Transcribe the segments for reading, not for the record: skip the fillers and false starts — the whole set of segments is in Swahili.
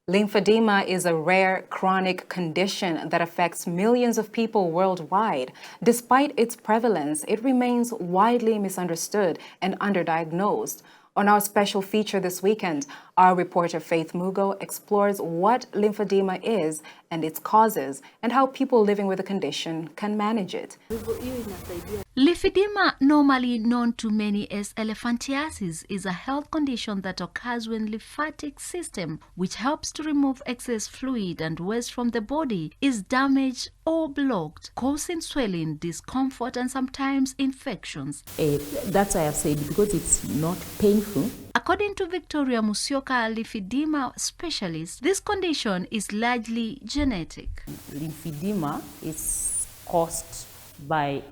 Lymphedema is a rare chronic condition that affects millions of people worldwide. Despite its prevalence, it remains widely misunderstood and underdiagnosed. On our special feature this weekend, our reporter Faith Mugo explores what lymphedema is and its causes and how people living with the condition can manage it. Lymphedema, normally known to many as elephantiasis, is a health condition that occurs when lymphatic system, which helps to remove excess fluid and waste from the body, is damaged or blocked, causing swelling, discomfort, and sometimes infections. That's why I've said, because it's not painful. According to Victoria Musyoka, a lymphedema specialist, this condition is largely genetic. Lymphedema is caused by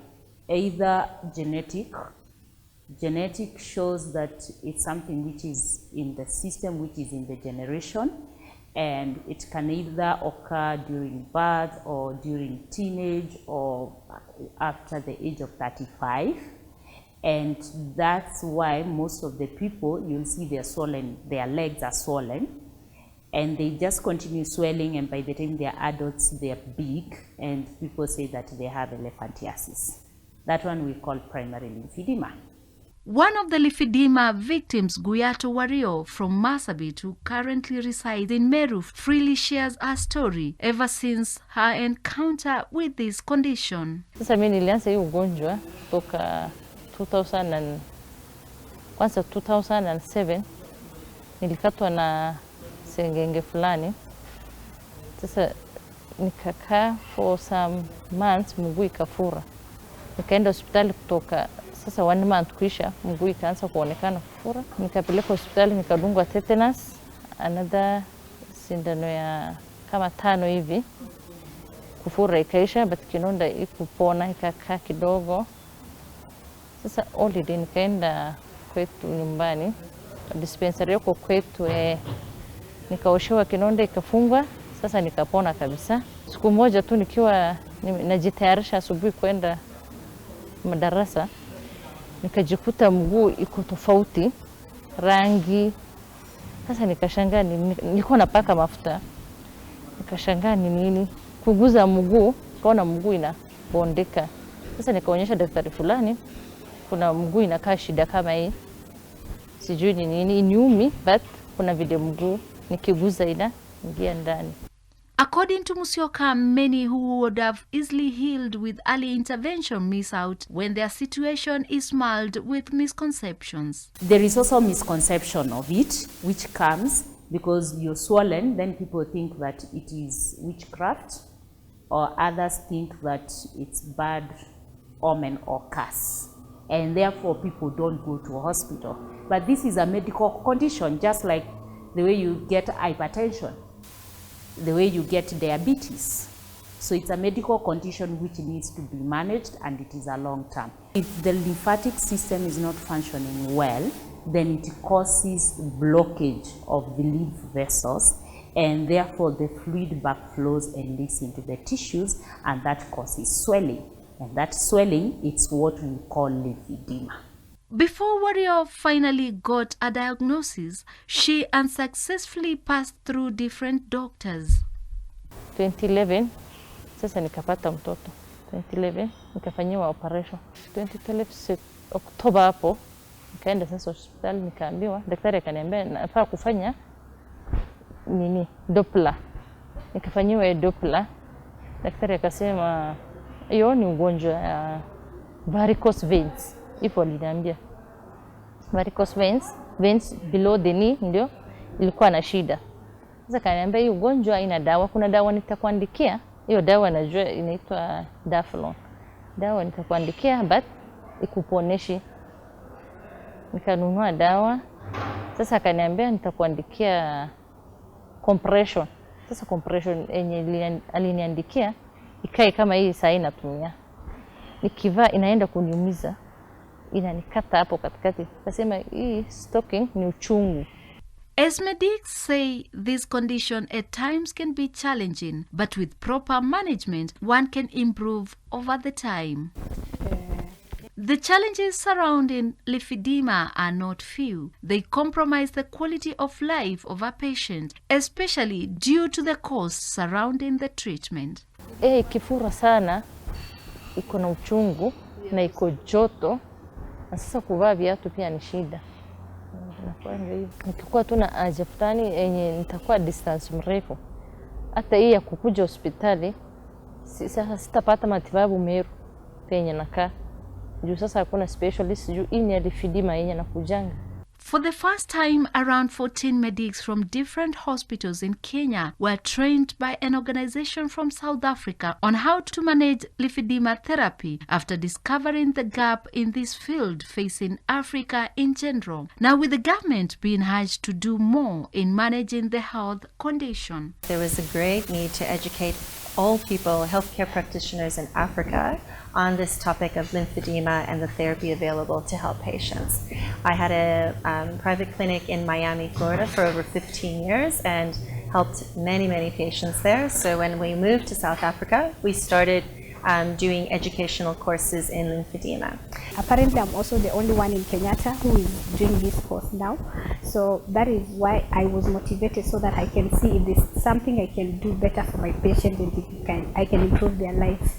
either genetic shows that it's something which is in the system, which is in the generation, and it can either occur during birth or during teenage or after the age of 35. And that's why most of the people, you'll see they're swollen, their legs are swollen, and they just continue swelling, and by the time they're adults, they're big, and people say that they have elephantiasis. That one we call primary lymphedema. One of the lymphedema victims, Guyato Wario from Marsabit, who currently resides in Meru, freely shares her story ever since her encounter with this condition. Sasa mimi nilianza hii ugonjwa toka 2007 nilikatwa na sengenge fulani. Sasa nikakaa for some months, mguu ikafura. Nikaenda hospitali kutoka sasa 1 month kuisha, mguu ikaanza kuonekana kufura. Nikapeleka hospitali, nikadungwa tetanus, another sindano ya kama 5 hivi. Kufura ikaisha, but kinonda ikupona, ikakaa kidogo. Sasa holiday nikaenda kwetu nyumbani, dispensary yako kwetu, nikaoshewa kinonda ikafungwa. Sasa nikapona kabisa. Siku moja tu nikiwa najitayarisha asubuhi kwenda madarasa, nikajikuta mguu iko tofauti rangi. Sasa nikashangaa, nilikuwa napaka mafuta, nikashangaa ni nini, kuguza mguu, kaona mguu inabondeka. Sasa nikaonyesha daktari fulani, kuna mguu inakaa shida kama hii, sijui ni nini, iniumi, but kuna vile mguu nikiguza inaingia ndani. According to Musyoka, many who would have easily healed with early intervention miss out when their situation is marred with misconceptions. There is also misconception of it, which comes because you're swollen, then people think that it is witchcraft, or others think that it's bad omen or curse, and therefore people don't go to a hospital. But this is a medical condition, just like the way you get hypertension, the way you get diabetes. So it's a medical condition which needs to be managed, and it is a long term. If the lymphatic system is not functioning well, then it causes blockage of the lymph vessels, and therefore the fluid backflows and leaks into the tissues, and that causes swelling. And that swelling is what we call lymphedema. Before Wario finally got a diagnosis, she unsuccessfully passed through different doctors. 2011, sasa nikapata mtoto. 2011, nikafanyiwa operation. 2012, Oktoba hapo, nikaenda sasa hospitali, nikaambiwa, daktari akaniambia nafaa kufanya Doppler. Nikafanyiwa Doppler. Daktari akasema hiyo ni ugonjwa ya varicose veins. Ipo aliniambia varicose veins below the knee ndio ilikuwa na shida. Sasa kaniambia hii ugonjwa ina dawa, kuna dawa nitakuandikia. Hiyo dawa najua inaitwa Daflon. Dawa nitakuandikia but ikuponeshi. Nikanunua dawa. Sasa kaniambia nitakuandikia compression. Sasa compression yenye aliniandikia ikae kama hii saa inatumia. Nikivaa inaenda kuniumiza. Inanikata hapo katikati. Nasema hii stocking ni uchungu. As medics say, this condition at times can be challenging, but with proper management, one can improve over the time. The challenges surrounding lymphedema are not few. They compromise the quality of life of a patient, especially due to the costs surrounding the treatment. Ikifura sana, iko na uchungu na iko joto, na sasa kuvaa viatu pia ni shida. Nikikuwa tu na haja fulani yenye nitakuwa distance mrefu, hata hii ya kukuja hospitali sasa sitapata matibabu Meru penye nakaa. Juu sasa hakuna specialist, juu hii ni lymphedema yenye nakujanga. For the first time, around 14 medics from different hospitals in Kenya were trained by an organization from South Africa on how to manage lymphedema therapy after discovering the gap in this field facing Africa in general. Now, with the government being urged to do more in managing the health condition. There was a great need to educate all people, healthcare practitioners in Africa, on this topic of lymphedema and the therapy available to help patients. I had a private clinic in Miami, Florida for over 15 years and helped many, many patients there. So when we moved to South Africa, we started doing educational courses in lymphedema. Apparently, I'm also the only one in Kenyatta who is doing this course now. So that is why I was motivated, so that I can see if there's something I can do better for my patients and I can improve their lives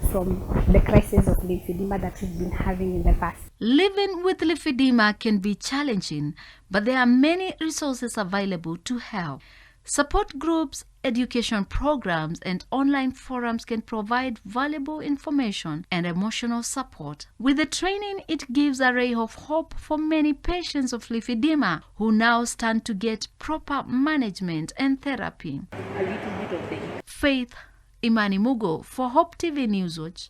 from the crisis of lymphedema that we've been having in the past. Living with lymphedema can be challenging, but there are many resources available to help. Support groups, education programs, and online forums can provide valuable information and emotional support. With the training, it gives a ray of hope for many patients of lymphedema who now stand to get proper management and therapy. Faith Imani Mugo for Hope TV Newswatch.